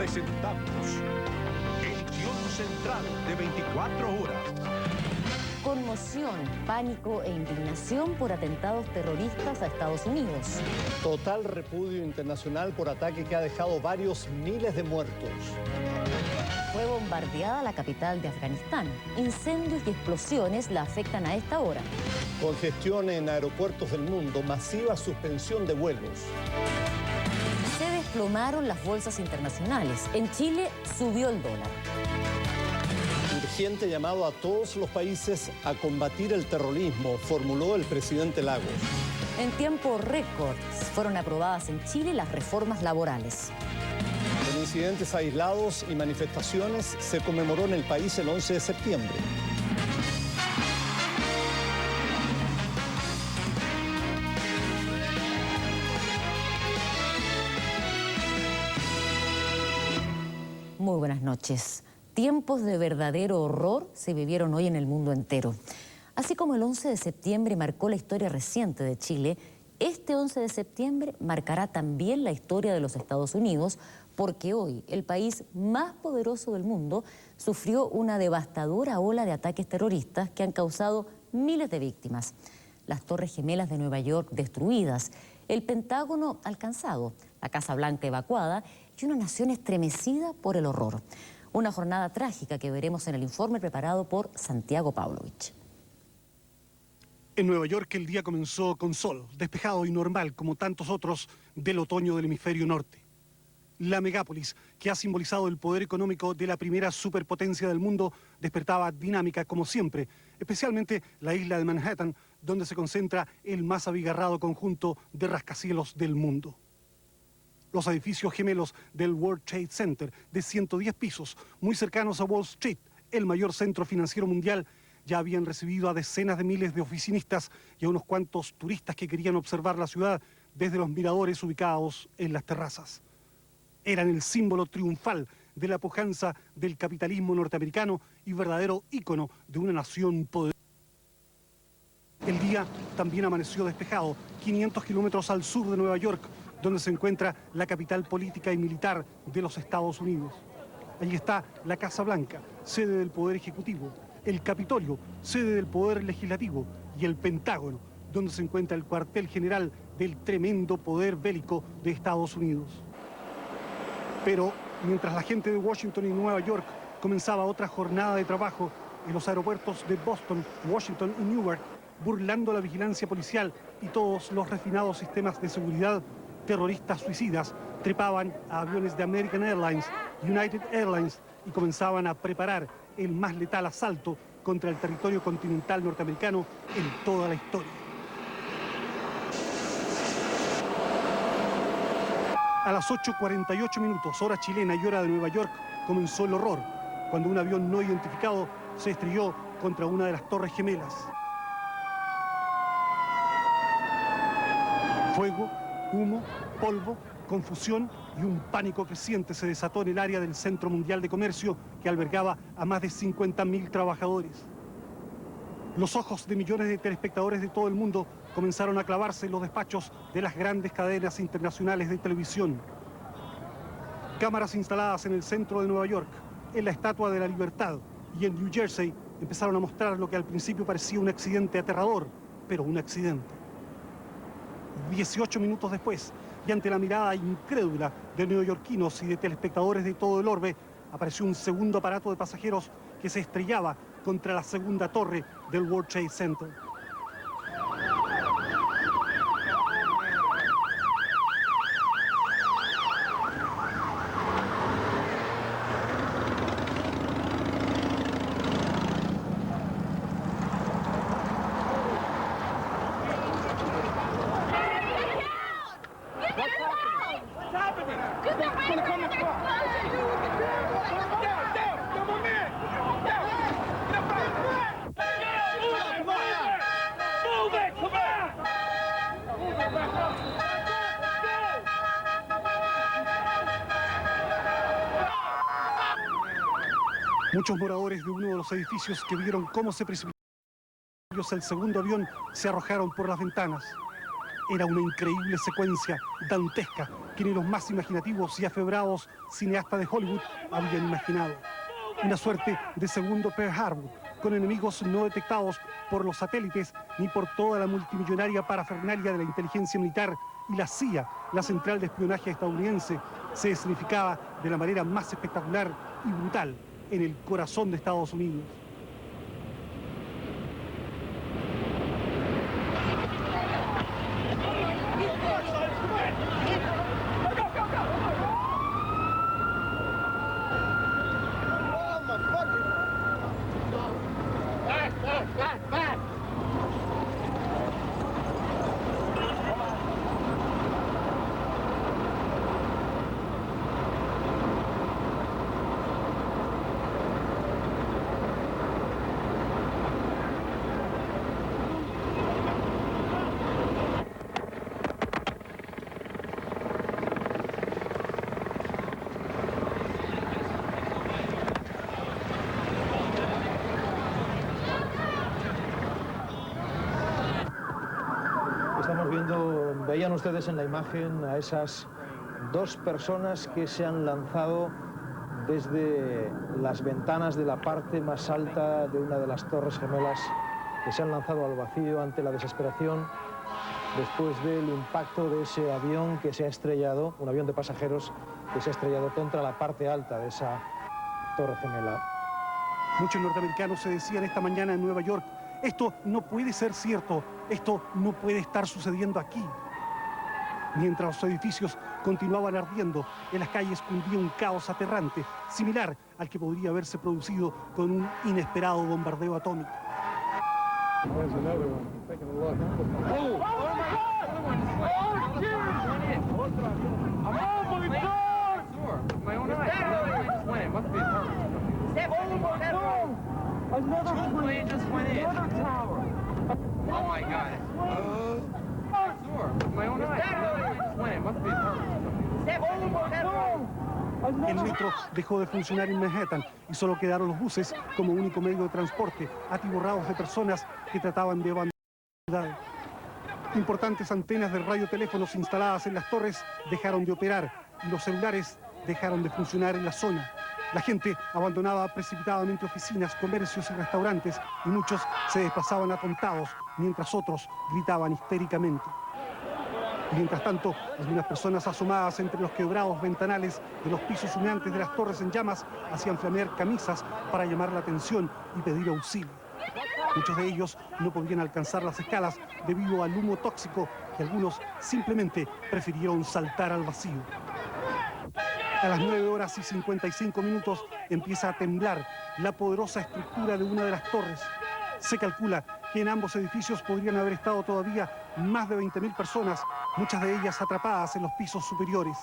presentamos Edición Central de 24 horas. Conmoción, pánico e indignación por atentados terroristas a Estados Unidos. Total repudio internacional por ataque que ha dejado varios miles de muertos. Fue bombardeada la capital de Afganistán. Incendios y explosiones la afectan a esta hora. Congestión en aeropuertos del mundo, masiva suspensión de vuelos. Se desplomaron las bolsas internacionales. En Chile subió el dólar. Urgente llamado a todos los países a combatir el terrorismo, formuló el presidente Lagos. En tiempo récord fueron aprobadas en Chile las reformas laborales. Con incidentes aislados y manifestaciones se conmemoró en el país el 11 de septiembre. Muy buenas noches. Tiempos de verdadero horror se vivieron hoy en el mundo entero. Así como el 11 de septiembre marcó la historia reciente de Chile, este 11 de septiembre marcará también la historia de los Estados Unidos, porque hoy el país más poderoso del mundo sufrió una devastadora ola de ataques terroristas que han causado miles de víctimas. Las Torres Gemelas de Nueva York destruidas, el Pentágono alcanzado, la Casa Blanca evacuada y una nación estremecida por el horror. Una jornada trágica que veremos en el informe preparado por Santiago Pavlovich. En Nueva York el día comenzó con sol, despejado y normal como tantos otros del otoño del hemisferio norte. La megápolis, que ha simbolizado el poder económico de la primera superpotencia del mundo, despertaba dinámica como siempre, especialmente la isla de Manhattan, donde se concentra el más abigarrado conjunto de rascacielos del mundo. Los edificios gemelos del World Trade Center, de 110 pisos, muy cercanos a Wall Street, el mayor centro financiero mundial, ya habían recibido a decenas de miles de oficinistas y a unos cuantos turistas que querían observar la ciudad desde los miradores ubicados en las terrazas. Eran el símbolo triunfal de la pujanza del capitalismo norteamericano y verdadero ícono de una nación poderosa. El día también amaneció despejado, 500 kilómetros al sur de Nueva York, donde se encuentra la capital política y militar de los Estados Unidos. Allí está la Casa Blanca, sede del Poder Ejecutivo, el Capitolio, sede del Poder Legislativo, y el Pentágono, donde se encuentra el cuartel general del tremendo poder bélico de Estados Unidos. Pero mientras la gente de Washington y Nueva York comenzaba otra jornada de trabajo en los aeropuertos de Boston, Washington y Newark, burlando la vigilancia policial y todos los refinados sistemas de seguridad, terroristas suicidas trepaban a aviones de American Airlines, United Airlines y comenzaban a preparar el más letal asalto contra el territorio continental norteamericano en toda la historia. A las 8:48 minutos, hora chilena y hora de Nueva York, comenzó el horror, cuando un avión no identificado se estrelló contra una de las Torres Gemelas. Fuego, humo, polvo, confusión y un pánico creciente se desató en el área del Centro Mundial de Comercio que albergaba a más de 50.000 trabajadores. Los ojos de millones de telespectadores de todo el mundo comenzaron a clavarse en los despachos de las grandes cadenas internacionales de televisión. Cámaras instaladas en el centro de Nueva York, en la Estatua de la Libertad y en New Jersey empezaron a mostrar lo que al principio parecía un accidente aterrador, pero un accidente. 18 minutos después, y ante la mirada incrédula de neoyorquinos y de telespectadores de todo el orbe, apareció un segundo aparato de pasajeros que se estrellaba contra la segunda torre del World Trade Center. Muchos moradores de uno de los edificios que vieron cómo se precipitó el segundo avión se arrojaron por las ventanas. Era una increíble secuencia dantesca que ni los más imaginativos y afebrados cineastas de Hollywood habían imaginado. Una suerte de segundo Pearl Harbor, con enemigos no detectados por los satélites ni por toda la multimillonaria parafernalia de la inteligencia militar y la CIA, la central de espionaje estadounidense, se escenificaba de la manera más espectacular y brutal en el corazón de Estados Unidos. Veían ustedes en la imagen a esas dos personas que se han lanzado desde las ventanas de la parte más alta de una de las Torres Gemelas, que se han lanzado al vacío ante la desesperación después del impacto de ese avión que se ha estrellado, un avión de pasajeros que se ha estrellado contra la parte alta de esa Torre Gemela. Muchos norteamericanos se decían esta mañana en Nueva York: esto no puede ser cierto, esto no puede estar sucediendo aquí. Mientras los edificios continuaban ardiendo, en las calles cundía un caos aterrante, similar al que podría haberse producido con un inesperado bombardeo atómico. El metro dejó de funcionar en Manhattan y solo quedaron los buses como único medio de transporte, atiborrados de personas que trataban de abandonar la ciudad. Importantes antenas de radioteléfonos instaladas en las torres dejaron de operar y los celulares dejaron de funcionar en la zona. La gente abandonaba precipitadamente oficinas, comercios y restaurantes, y muchos se desplazaban atontados, mientras otros gritaban histéricamente. Mientras tanto, algunas personas asomadas entre los quebrados ventanales de los pisos humeantes de las torres en llamas hacían flamear camisas para llamar la atención y pedir auxilio. Muchos de ellos no podían alcanzar las escalas debido al humo tóxico, y algunos simplemente prefirieron saltar al vacío. A las 9:55 empieza a temblar la poderosa estructura de una de las torres. Se calcula que en ambos edificios podrían haber estado todavía más de 20.000 personas, muchas de ellas atrapadas en los pisos superiores.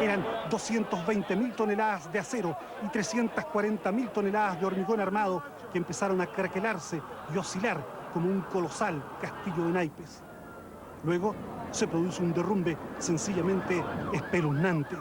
Eran 220.000 toneladas de acero y 340.000 toneladas de hormigón armado que empezaron a craquelarse y oscilar como un colosal castillo de naipes. Luego se produce un derrumbe sencillamente espeluznante.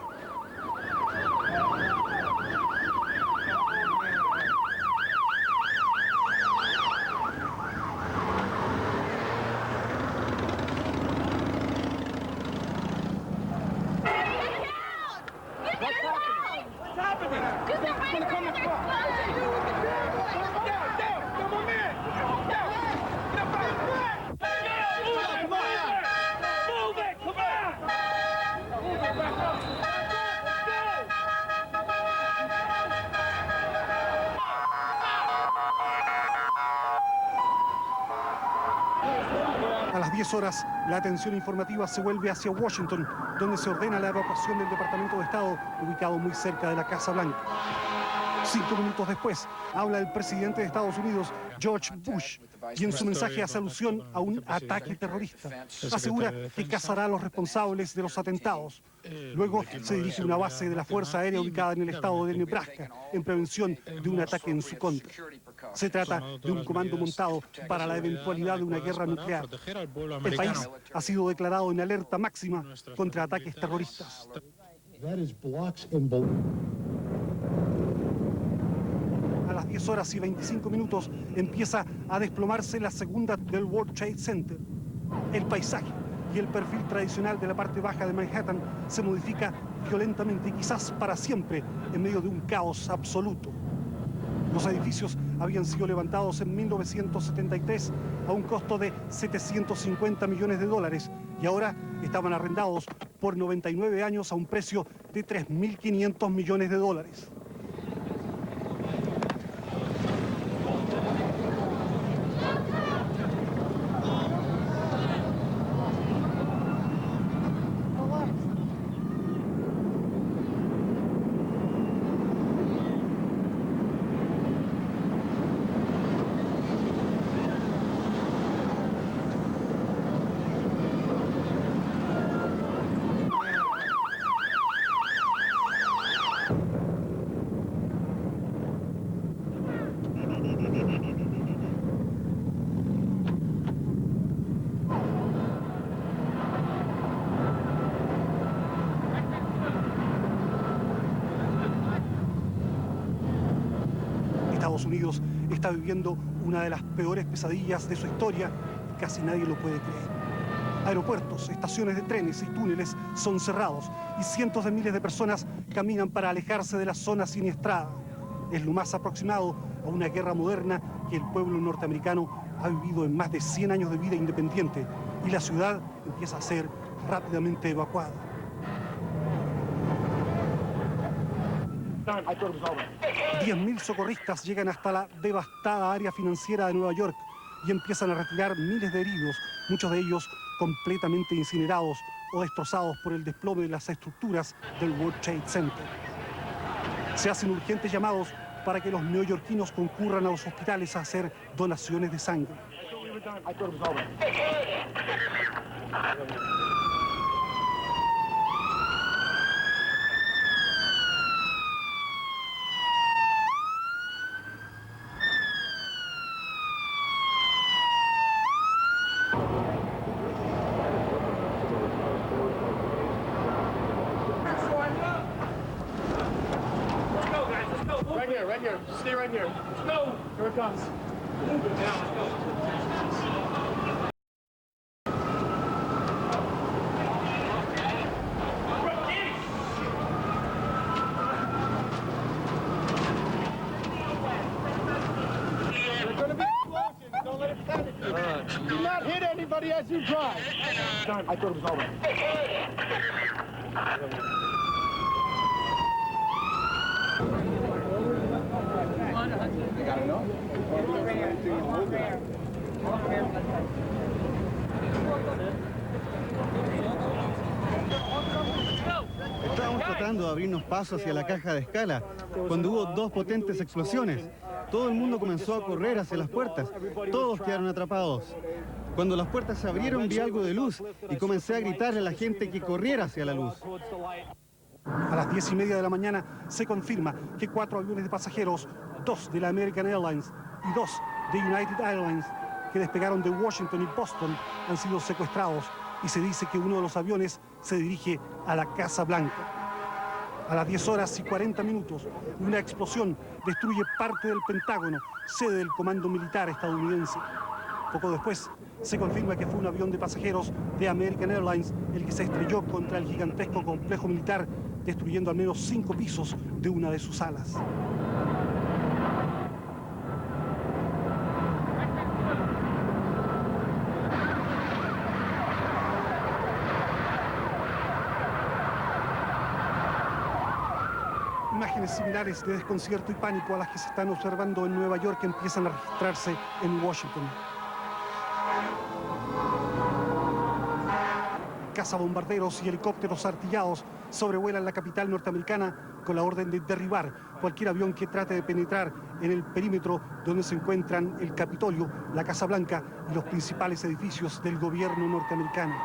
A las 10 horas, la atención informativa se vuelve hacia Washington, donde se ordena la evacuación del Departamento de Estado, ubicado muy cerca de la Casa Blanca. 5 minutos después, habla el presidente de Estados Unidos, George Bush, y en su mensaje hace alusión a un ataque terrorista. Asegura que cazará a los responsables de los atentados. Luego se dirige a una base de la Fuerza Aérea ubicada en el estado de Nebraska, en prevención de un ataque en su contra. Se trata de un comando montado para la eventualidad de una guerra nuclear. El país ha sido declarado en alerta máxima contra ataques terroristas. A las 10:25 empieza a desplomarse la segunda del World Trade Center. El paisaje y el perfil tradicional de la parte baja de Manhattan se modifica violentamente y quizás para siempre en medio de un caos absoluto. Los edificios habían sido levantados en 1973 a un costo de 750 millones de dólares y ahora estaban arrendados por 99 años a un precio de 3.500 millones de dólares. Estados Unidos está viviendo una de las peores pesadillas de su historia y casi nadie lo puede creer. Aeropuertos, estaciones de trenes y túneles son cerrados y cientos de miles de personas caminan para alejarse de la zona siniestrada. Es lo más aproximado a una guerra moderna que el pueblo norteamericano ha vivido en más de 100 años de vida independiente y la ciudad empieza a ser rápidamente evacuada. 10.000 socorristas llegan hasta la devastada área financiera de Nueva York y empiezan a retirar miles de heridos, muchos de ellos completamente incinerados o destrozados por el desplome de las estructuras del World Trade Center. Se hacen urgentes llamados para que los neoyorquinos concurran a los hospitales a hacer donaciones de sangre. Right here. Stay right here. Let's go. Here it comes. Move it now. Let's go. There's going to be explosions. Don't let it panic you. Do not hit anybody as you drive. I thought it was over. Estábamos tratando de abrirnos paso hacia la caja de escala, cuando hubo dos potentes explosiones. Todo el mundo comenzó a correr hacia las puertas. Todos quedaron atrapados. Cuando las puertas se abrieron, vi algo de luz y comencé a gritarle a la gente que corriera hacia la luz. A las 10:30 de la mañana se confirma que 4 aviones de pasajeros, 2 de la American Airlines y 2 de United Airlines, que despegaron de Washington y Boston, han sido secuestrados y se dice que uno de los aviones se dirige a la Casa Blanca. A las 10:40, una explosión destruye parte del Pentágono, sede del Comando Militar estadounidense. Poco después, se confirma que fue un avión de pasajeros de American Airlines el que se estrelló contra el gigantesco complejo militar, destruyendo al menos 5 pisos de una de sus alas. Imágenes similares de desconcierto y pánico a las que se están observando en Nueva York empiezan a registrarse en Washington. Cazabombarderos y helicópteros artillados sobrevuelan la capital norteamericana con la orden de derribar cualquier avión que trate de penetrar en el perímetro donde se encuentran el Capitolio, la Casa Blanca y los principales edificios del gobierno norteamericano.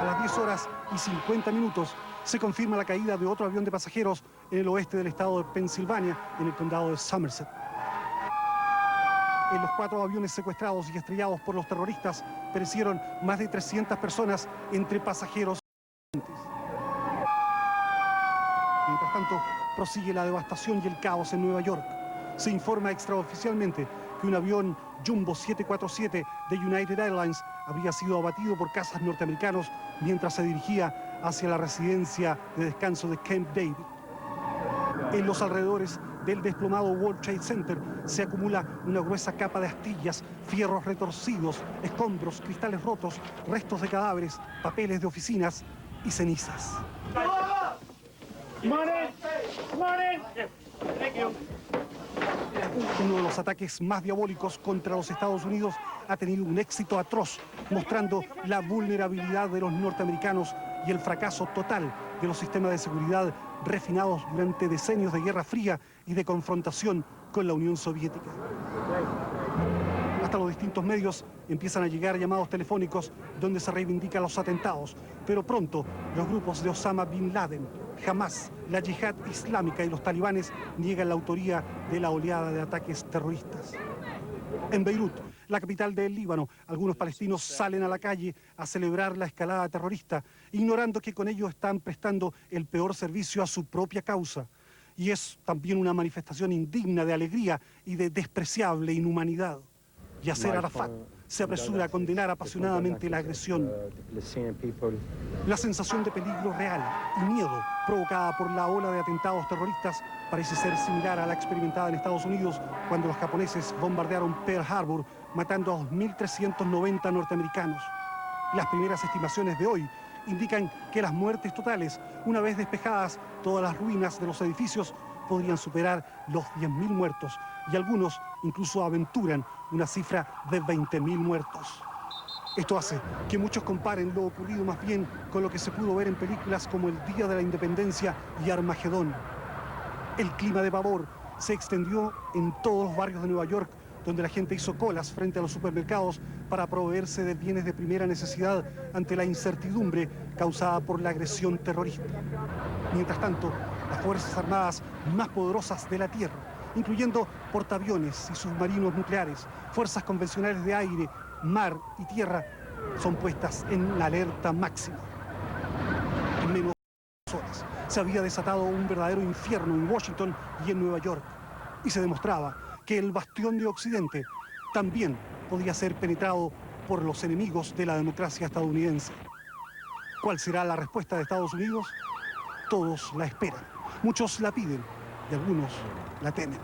A las 10:50 se confirma la caída de otro avión de pasajeros en el oeste del estado de Pensilvania, en el condado de Somerset. En los 4 aviones secuestrados y estrellados por los terroristas perecieron más de 300 personas entre pasajeros Mientras tanto, prosigue la devastación y el caos en Nueva York. Se informa extraoficialmente que un avión Jumbo 747 de United Airlines habría sido abatido por cazas norteamericanos mientras se dirigía hacia la residencia de descanso de Camp David. En los alrededores del desplomado World Trade Center se acumula una gruesa capa de astillas, fierros retorcidos, escombros, cristales rotos, restos de cadáveres, papeles de oficinas y cenizas. Uno de los ataques más diabólicos contra los Estados Unidos ha tenido un éxito atroz, mostrando la vulnerabilidad de los norteamericanos y el fracaso total de los sistemas de seguridad refinados durante decenios de Guerra Fría y de confrontación con la Unión Soviética. Hasta los distintos medios empiezan a llegar llamados telefónicos donde se reivindican los atentados, pero pronto los grupos de Osama Bin Laden, Hamas, la Yihad Islámica y los talibanes niegan la autoría de la oleada de ataques terroristas. En Beirut, la capital del Líbano, algunos palestinos salen a la calle a celebrar la escalada terrorista, ignorando que con ello están prestando el peor servicio a su propia causa. Y es también una manifestación indigna de alegría y de despreciable inhumanidad. Yasser Arafat se apresura a condenar apasionadamente la agresión. La sensación de peligro real y miedo provocada por la ola de atentados terroristas parece ser similar a la experimentada en Estados Unidos cuando los japoneses bombardearon Pearl Harbor, matando a 2.390 norteamericanos. Las primeras estimaciones de hoy indican que las muertes totales, una vez despejadas todas las ruinas de los edificios, podrían superar los 10.000 muertos y algunos incluso aventuran una cifra de 20.000 muertos. Esto hace que muchos comparen lo ocurrido más bien con lo que se pudo ver en películas como El Día de la Independencia y Armagedón. El clima de pavor se extendió en todos los barrios de Nueva York, donde la gente hizo colas frente a los supermercados para proveerse de bienes de primera necesidad ante la incertidumbre causada por la agresión terrorista. Mientras tanto, las Fuerzas Armadas más poderosas de la Tierra, incluyendo portaaviones y submarinos nucleares, fuerzas convencionales de aire, mar y tierra, son puestas en la alerta máxima. En menos de horas se había desatado un verdadero infierno en Washington y en Nueva York, y se demostraba que el bastión de Occidente también podía ser penetrado por los enemigos de la democracia estadounidense. ¿Cuál será la respuesta de Estados Unidos? Todos la esperan, muchos la piden y algunos la temen.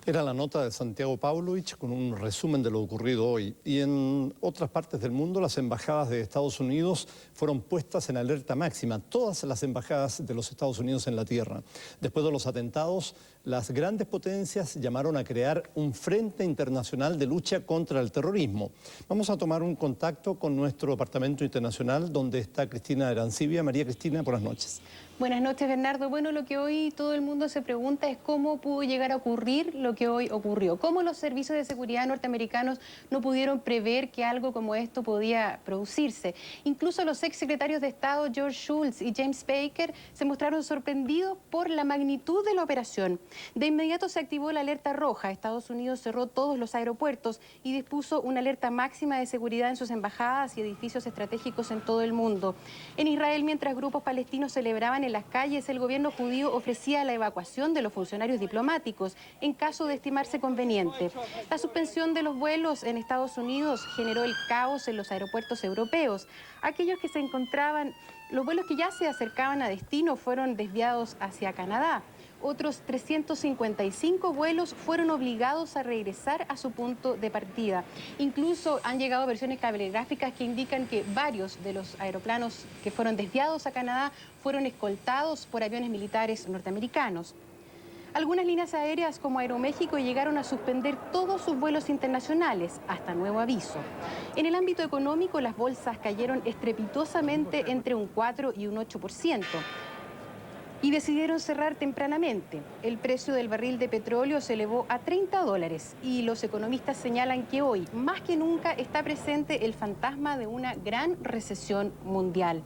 Era la nota de Santiago Pavlovich con un resumen de lo ocurrido hoy. Y en otras partes del mundo, las embajadas de Estados Unidos fueron puestas en alerta máxima. Todas las embajadas de los Estados Unidos en la tierra. Después de los atentados, las grandes potencias llamaron a crear un frente internacional de lucha contra el terrorismo. Vamos a tomar un contacto con nuestro departamento internacional, donde está Cristina Arancibia. María Cristina, buenas noches. Buenas noches, Bernardo. Bueno, lo que hoy todo el mundo se pregunta es cómo pudo llegar a ocurrir lo que hoy ocurrió. Cómo los servicios de seguridad norteamericanos no pudieron prever que algo como esto podía producirse. Incluso los exsecretarios de Estado George Shultz y James Baker se mostraron sorprendidos por la magnitud de la operación. De inmediato se activó la alerta roja. Estados Unidos cerró todos los aeropuertos y dispuso una alerta máxima de seguridad en sus embajadas y edificios estratégicos en todo el mundo. En Israel, mientras grupos palestinos celebraban en las calles, el gobierno judío ofrecía la evacuación de los funcionarios diplomáticos en caso de estimarse conveniente. La suspensión de los vuelos en Estados Unidos generó el caos en los aeropuertos europeos. Aquellos que se encontraban, los vuelos que ya se acercaban a destino fueron desviados hacia Canadá. Otros 355 vuelos fueron obligados a regresar a su punto de partida. Incluso han llegado versiones cablegráficas que indican que varios de los aeroplanos que fueron desviados a Canadá fueron escoltados por aviones militares norteamericanos. Algunas líneas aéreas como Aeroméxico llegaron a suspender todos sus vuelos internacionales hasta nuevo aviso. En el ámbito económico, las bolsas cayeron estrepitosamente entre un 4 y un 8%. Y decidieron cerrar tempranamente. El precio del barril de petróleo se elevó a $30 y los economistas señalan que hoy, más que nunca, está presente el fantasma de una gran recesión mundial.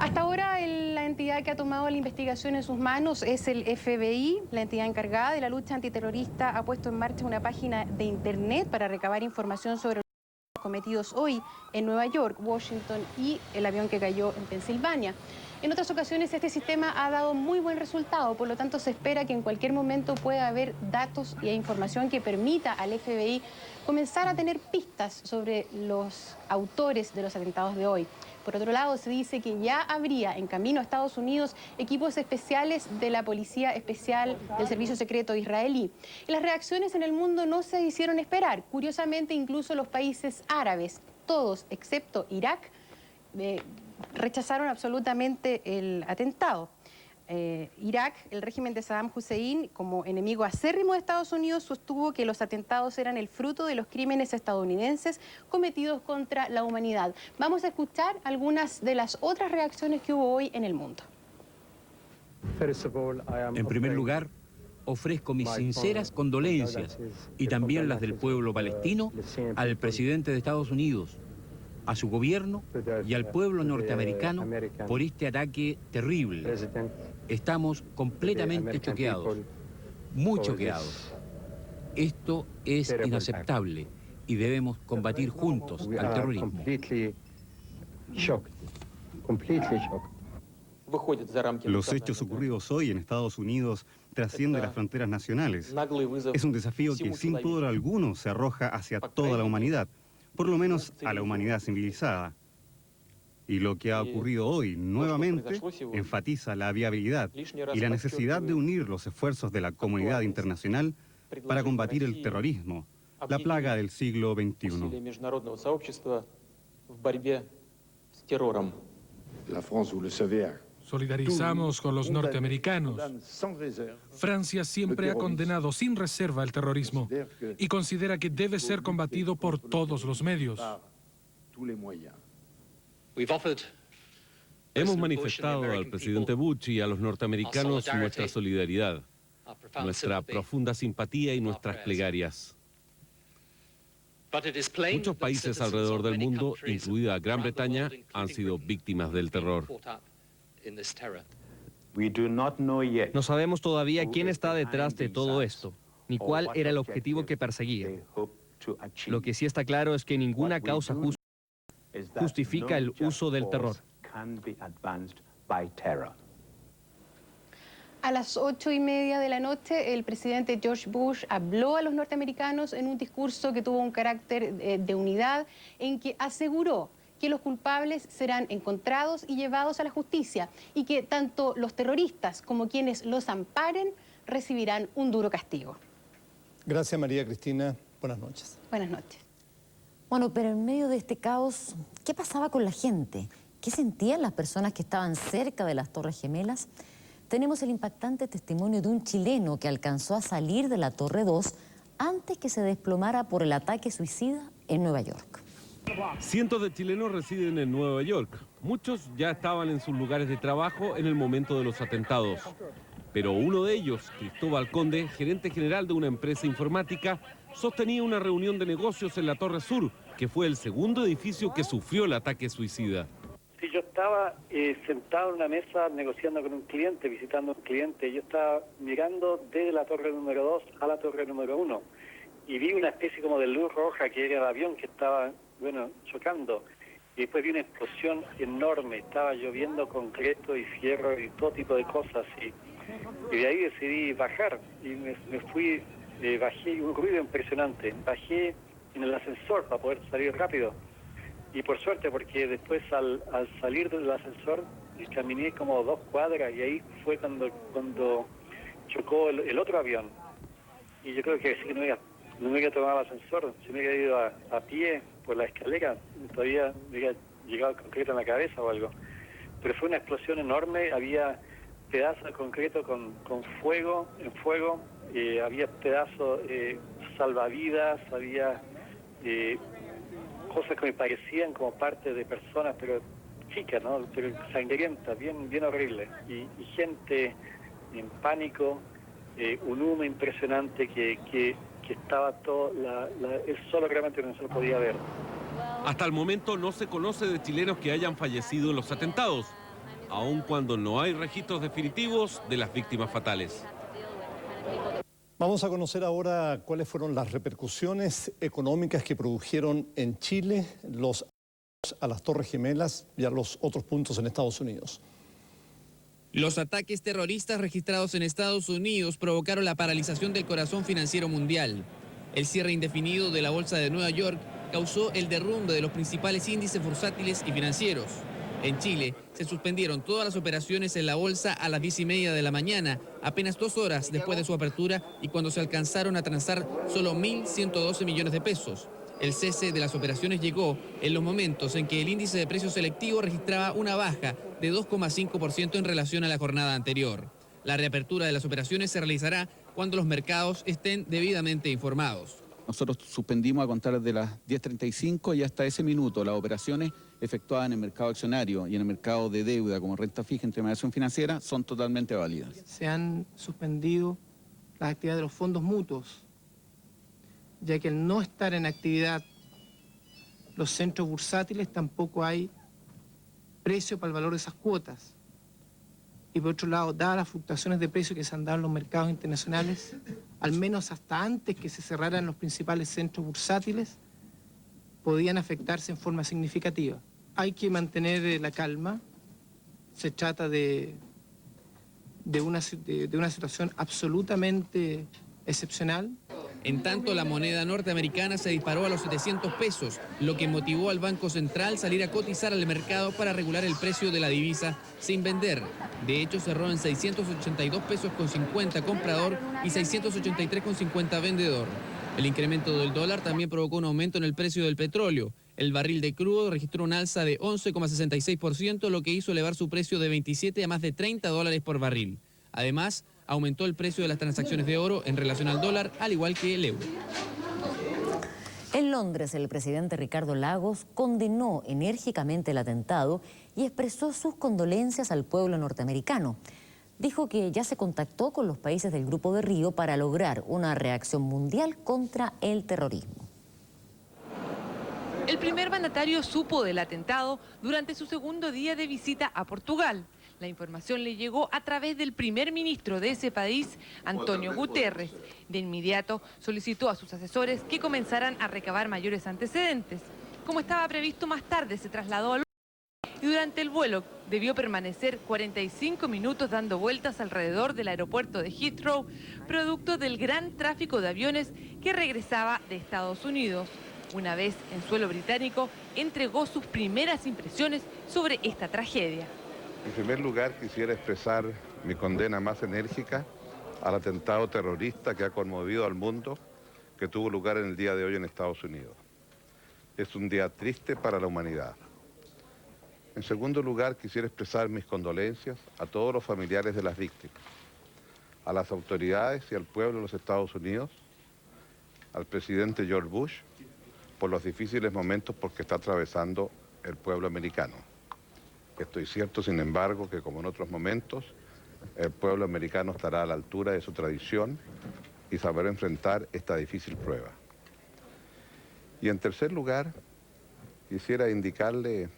Hasta ahora la entidad que ha tomado la investigación en sus manos es el FBI. La entidad encargada de la lucha antiterrorista ha puesto en marcha una página de internet para recabar información sobre los cometidos hoy en Nueva York, Washington y el avión que cayó en Pensilvania. En otras ocasiones este sistema ha dado muy buen resultado, por lo tanto se espera que en cualquier momento pueda haber datos y información que permita al FBI comenzar a tener pistas sobre los autores de los atentados de hoy. Por otro lado, se dice que ya habría en camino a Estados Unidos equipos especiales de la Policía Especial del Servicio Secreto israelí. Y las reacciones en el mundo no se hicieron esperar. Curiosamente, incluso los países árabes, todos excepto Irak, rechazaron absolutamente el atentado. Irak, el régimen de Saddam Hussein, como enemigo acérrimo de Estados Unidos, sostuvo que los atentados eran el fruto de los crímenes estadounidenses cometidos contra la humanidad. Vamos a escuchar algunas de las otras reacciones que hubo hoy en el mundo. En primer lugar, ofrezco mis sinceras condolencias y también las del pueblo palestino al presidente de Estados Unidos, a su gobierno y al pueblo norteamericano por este ataque terrible. Estamos completamente choqueados, muy choqueados. Esto es inaceptable y debemos combatir juntos al terrorismo. Los hechos ocurridos hoy en Estados Unidos trascienden las fronteras nacionales. Es un desafío que sin pudor alguno se arroja hacia toda la humanidad, por lo menos a la humanidad civilizada. Y lo que ha ocurrido hoy nuevamente enfatiza la viabilidad y la necesidad de unir los esfuerzos de la comunidad internacional para combatir el terrorismo, la plaga del siglo XXI. Solidarizamos con los norteamericanos. Francia siempre ha condenado sin reserva el terrorismo y considera que debe ser combatido por todos los medios. Hemos manifestado al presidente Bush y a los norteamericanos nuestra solidaridad, nuestra profunda simpatía y nuestras plegarias. Muchos países alrededor del mundo, incluida Gran Bretaña, han sido víctimas del terror. No sabemos todavía quién está detrás de todo esto, ni cuál era el objetivo que perseguían. Lo que sí está claro es que ninguna causa justa justifica el uso del terror. A las 8:30 de la noche, el presidente George Bush habló a los norteamericanos en un discurso que tuvo un carácter de unidad, en que aseguró que los culpables serán encontrados y llevados a la justicia y que tanto los terroristas como quienes los amparen recibirán un duro castigo. Gracias, María Cristina. Buenas noches. Buenas noches. Bueno, pero en medio de este caos, ¿qué pasaba con la gente? ¿Qué sentían las personas que estaban cerca de las Torres Gemelas? Tenemos el impactante testimonio de un chileno que alcanzó a salir de la Torre 2 antes que se desplomara por el ataque suicida en Nueva York. Cientos de chilenos residen en Nueva York. Muchos ya estaban en sus lugares de trabajo en el momento de los atentados. Pero uno de ellos, Cristóbal Conde, gerente general de una empresa informática, sostenía una reunión de negocios en la Torre Sur, que fue el segundo edificio que sufrió el ataque suicida. Sí, yo estaba sentado en una mesa negociando con un cliente, visitando a un cliente. Yo estaba mirando desde la torre número 2 a la torre número 1 y vi una especie como de luz roja que era el avión que estaba, chocando. Y después vi una explosión enorme, estaba lloviendo concreto y fierro y todo tipo de cosas. Y de ahí decidí bajar y me fui, bajé, un ruido impresionante. Bajé en el ascensor para poder salir rápido. Y por suerte, porque después al salir del ascensor caminé como 2 cuadras y ahí fue cuando chocó el otro avión. Y yo creo que sí, no hubiera tomado el ascensor, si me hubiera ido a pie por la escalera, todavía me hubiera llegado concreto en la cabeza o algo. Pero fue una explosión enorme, había pedazos de concreto con fuego, había pedazos salvavidas, había cosas que me parecían como parte de personas, pero chicas, ¿no? Pero sangrientas, bien horrible. Y gente en pánico, un humo impresionante que estaba todo, el solo realmente no se lo podía ver. Hasta el momento no se conoce de chilenos que hayan fallecido en los atentados, aun cuando no hay registros definitivos de las víctimas fatales. Vamos a conocer ahora cuáles fueron las repercusiones económicas que produjeron en Chile los a las Torres Gemelas y a los otros puntos en Estados Unidos. Los ataques terroristas registrados en Estados Unidos provocaron la paralización del corazón financiero mundial. El cierre indefinido de la Bolsa de Nueva York causó el derrumbe de los principales índices bursátiles y financieros. En Chile se suspendieron todas las operaciones en la bolsa a las 10:30 de la mañana, apenas 2 horas después de su apertura y cuando se alcanzaron a transar solo 1.112 millones de pesos. El cese de las operaciones llegó en los momentos en que el índice de precios selectivo registraba una baja de 2,5% en relación a la jornada anterior. La reapertura de las operaciones se realizará cuando los mercados estén debidamente informados. Nosotros suspendimos a contar desde las 10:35 y hasta ese minuto las operaciones efectuadas en el mercado accionario y en el mercado de deuda como renta fija e intermediación financiera son totalmente válidas. Se han suspendido las actividades de los fondos mutuos, ya que al no estar en actividad los centros bursátiles tampoco hay precio para el valor de esas cuotas. Y por otro lado, dadas las fluctuaciones de precios que se han dado en los mercados internacionales, al menos hasta antes que se cerraran los principales centros bursátiles, podían afectarse en forma significativa. Hay que mantener la calma. Se trata de una situación absolutamente excepcional. En tanto, la moneda norteamericana se disparó a los 700 pesos, lo que motivó al Banco Central salir a cotizar al mercado para regular el precio de la divisa sin vender. De hecho, cerró en 682 pesos con 50 comprador y 683 con 50 vendedor. El incremento del dólar también provocó un aumento en el precio del petróleo. El barril de crudo registró un alza de 11,66%, lo que hizo elevar su precio de 27 a más de $30 por barril. Además, aumentó el precio de las transacciones de oro en relación al dólar, al igual que el euro. En Londres, el presidente Ricardo Lagos condenó enérgicamente el atentado y expresó sus condolencias al pueblo norteamericano. Dijo que ya se contactó con los países del Grupo de Río para lograr una reacción mundial contra el terrorismo. El primer mandatario supo del atentado durante su segundo día de visita a Portugal. La información le llegó a través del primer ministro de ese país, Antonio Guterres. De inmediato solicitó a sus asesores que comenzaran a recabar mayores antecedentes. Como estaba previsto, más tarde se trasladó a Londres y durante el vuelo debió permanecer 45 minutos dando vueltas alrededor del aeropuerto de Heathrow, producto del gran tráfico de aviones que regresaba de Estados Unidos. Una vez en suelo británico, entregó sus primeras impresiones sobre esta tragedia. En primer lugar, quisiera expresar mi condena más enérgica al atentado terrorista que ha conmovido al mundo, que tuvo lugar en el día de hoy en Estados Unidos. Es un día triste para la humanidad. En segundo lugar, quisiera expresar mis condolencias a todos los familiares de las víctimas, a las autoridades y al pueblo de los Estados Unidos, al presidente George Bush, por los difíciles momentos por que está atravesando el pueblo americano. Estoy cierto, sin embargo, que como en otros momentos, el pueblo americano estará a la altura de su tradición y sabrá enfrentar esta difícil prueba. Y en tercer lugar, quisiera indicarle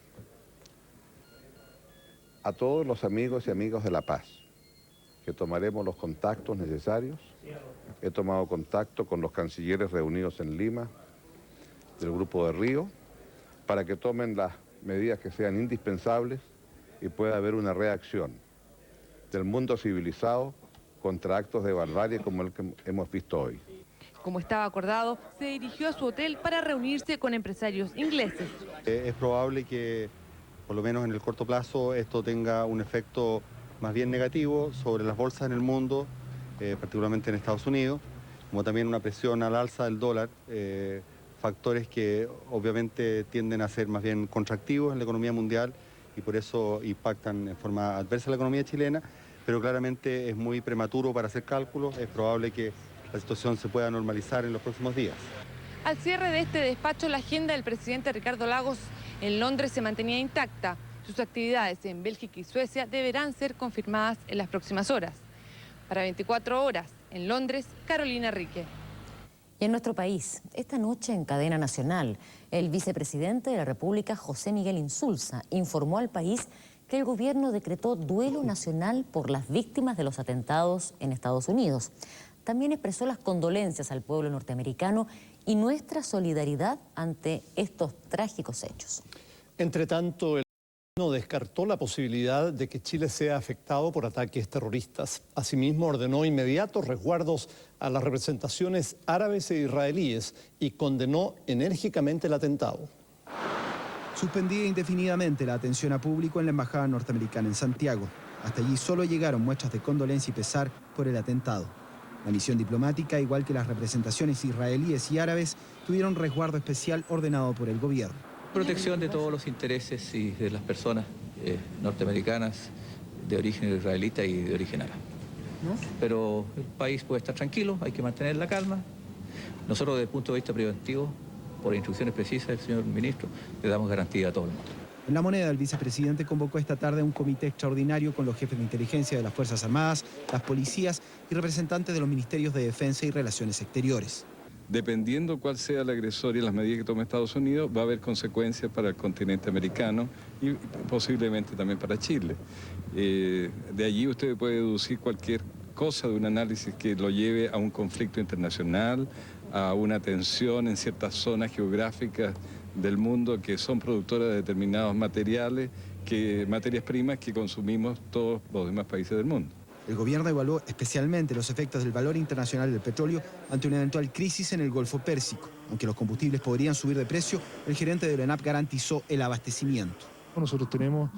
a todos los amigos y amigas de la paz que tomaremos los contactos necesarios. He tomado contacto con los cancilleres reunidos en Lima, del Grupo de Río, para que tomen las medidas que sean indispensables y pueda haber una reacción del mundo civilizado contra actos de barbarie como el que hemos visto hoy. Como estaba acordado, se dirigió a su hotel para reunirse con empresarios ingleses. Es probable que, por lo menos en el corto plazo, esto tenga un efecto más bien negativo sobre las bolsas en el mundo, particularmente en Estados Unidos, como también una presión al alza del dólar, factores que obviamente tienden a ser más bien contractivos en la economía mundial y por eso impactan en forma adversa la economía chilena, pero claramente es muy prematuro para hacer cálculos. Es probable que la situación se pueda normalizar en los próximos días. Al cierre de este despacho, la agenda del presidente Ricardo Lagos en Londres se mantenía intacta. Sus actividades en Bélgica y Suecia deberán ser confirmadas en las próximas horas. Para 24 horas, en Londres, Carolina Rique. Y en nuestro país, esta noche en cadena nacional, el vicepresidente de la República, José Miguel Insulza, informó al país que que el gobierno decretó duelo nacional por las víctimas de los atentados en Estados Unidos. También expresó las condolencias al pueblo norteamericano y nuestra solidaridad ante estos trágicos hechos. Entre tanto, el gobierno descartó la posibilidad de que Chile sea afectado por ataques terroristas. Asimismo, ordenó inmediatos resguardos a las representaciones árabes e israelíes y condenó enérgicamente el atentado. Suspendida indefinidamente la atención a público en la embajada norteamericana en Santiago. Hasta allí solo llegaron muestras de condolencia y pesar por el atentado. La misión diplomática, igual que las representaciones israelíes y árabes, tuvieron resguardo especial ordenado por el gobierno. Protección de todos los intereses y de las personas norteamericanas de origen israelita y de origen árabe. Pero el país puede estar tranquilo, hay que mantener la calma. Nosotros, desde el punto de vista preventivo, por instrucciones precisas del señor ministro, le damos garantía a todo el mundo. En La Moneda, el vicepresidente convocó esta tarde un comité extraordinario con los jefes de inteligencia de las Fuerzas Armadas, las policías y representantes de los ministerios de Defensa y Relaciones Exteriores. Dependiendo cuál sea el agresor y las medidas que tome Estados Unidos, va a haber consecuencias para el continente americano y posiblemente también para Chile. De allí usted puede deducir cualquier cosa de un análisis que lo lleve a un conflicto internacional, a una tensión en ciertas zonas geográficas del mundo que son productoras de determinados materiales, materias primas que consumimos todos los demás países del mundo. El gobierno evaluó especialmente los efectos del valor internacional del petróleo ante una eventual crisis en el Golfo Pérsico. Aunque los combustibles podrían subir de precio, el gerente de ONEAP garantizó el abastecimiento. Nosotros tenemos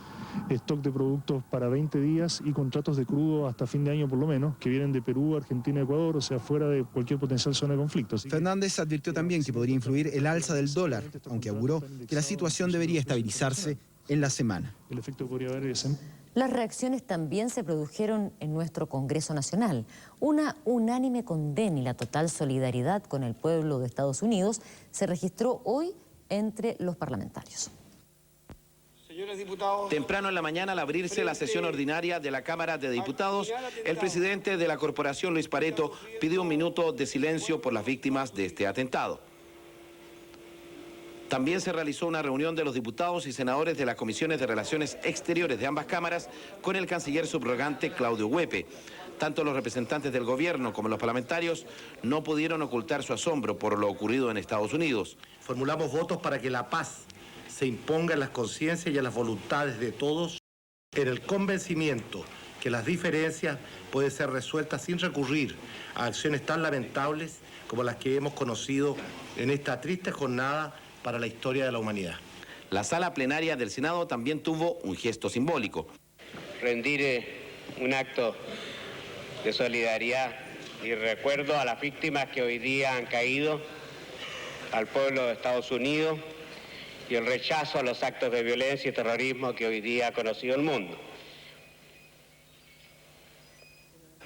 stock de productos para 20 días y contratos de crudo hasta fin de año por lo menos, que vienen de Perú, Argentina, Ecuador, o sea, fuera de cualquier potencial zona de conflicto. Fernández advirtió también que podría influir el alza del dólar, aunque auguró que la situación debería estabilizarse en la semana. El efecto podría haber ese. Las reacciones también se produjeron en nuestro Congreso Nacional. Una unánime condena y la total solidaridad con el pueblo de Estados Unidos se registró hoy entre los parlamentarios. Temprano en la mañana, al abrirse la sesión ordinaria de la Cámara de Diputados, el presidente de la corporación, Luis Pareto, pidió un minuto de silencio por las víctimas de este atentado. También se realizó una reunión de los diputados y senadores de las comisiones de Relaciones Exteriores de ambas cámaras con el canciller subrogante Claudio Huepe. Tanto los representantes del gobierno como los parlamentarios no pudieron ocultar su asombro por lo ocurrido en Estados Unidos. Formulamos votos para que la paz se imponga en las conciencias y en las voluntades de todos, en el convencimiento que las diferencias pueden ser resueltas sin recurrir a acciones tan lamentables como las que hemos conocido en esta triste jornada para la historia de la humanidad. La sala plenaria del Senado también tuvo un gesto simbólico. Rendir un acto de solidaridad y recuerdo a las víctimas que hoy día han caído, al pueblo de Estados Unidos y el rechazo a los actos de violencia y terrorismo que hoy día ha conocido el mundo.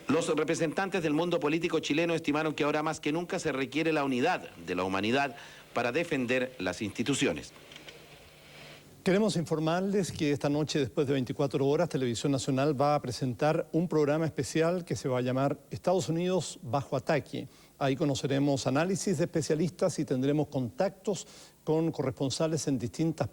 Los representantes del mundo político chileno estimaron que ahora más que nunca se requiere la unidad de la humanidad para defender las instituciones. Queremos informarles que esta noche, después de 24 horas, Televisión Nacional va a presentar un programa especial que se va a llamar Estados Unidos bajo ataque. Ahí conoceremos análisis de especialistas y tendremos contactos con corresponsales en distintas